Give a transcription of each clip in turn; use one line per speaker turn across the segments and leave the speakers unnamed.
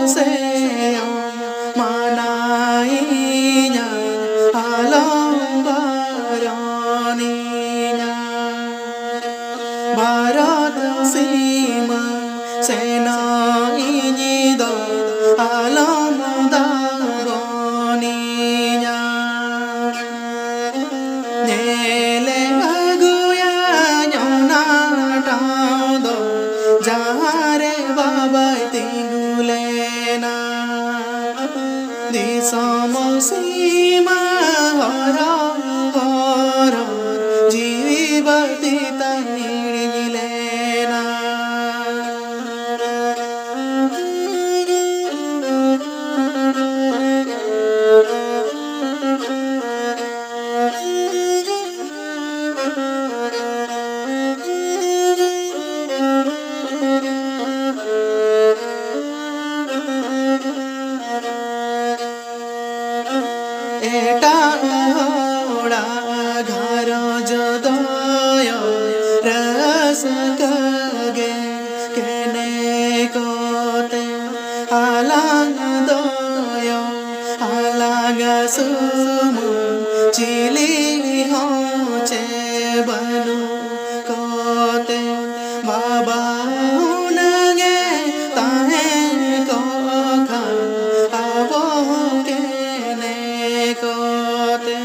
seyo manainya alam baraninya Bharat sima senainya do alam daraninya Nele aguya nyona tado jahare babai tingulena di samo sima hara hara jivati tanilena एटा होड़ा घर जदय रस कगे केने कोते आलांग दय आलांग सुमु chilli होचे बनु कोते बाबा उनगे ताहे को खा आवो kote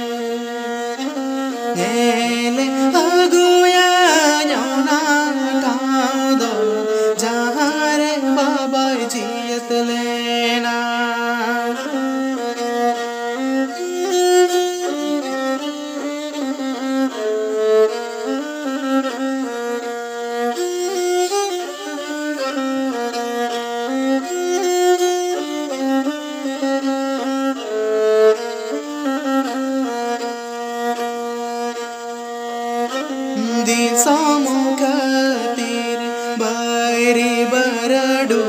Nele aguya nyona tado jahare babai jiyat lena di samukatir bairi baradu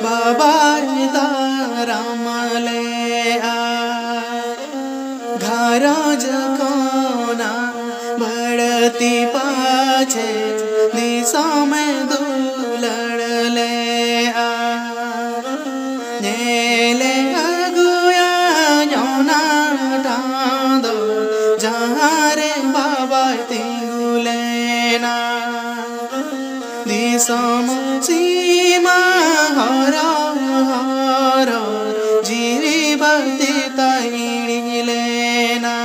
babai taramale a gharaj kona badati pache di same duladle a nele aguya nyona tado jahare babai tingulena di samo sima hara hara jivati tainilena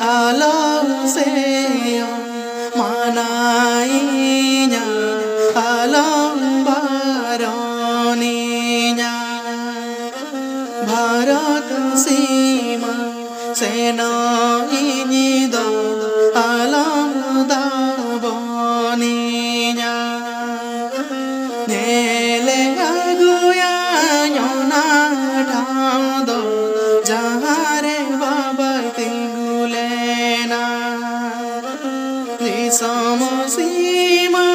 alam seyo manainya alam baraninya Bharat sima senainya do alam daraninya Nele aguya nyona tado jahare babai tingulena di samo sima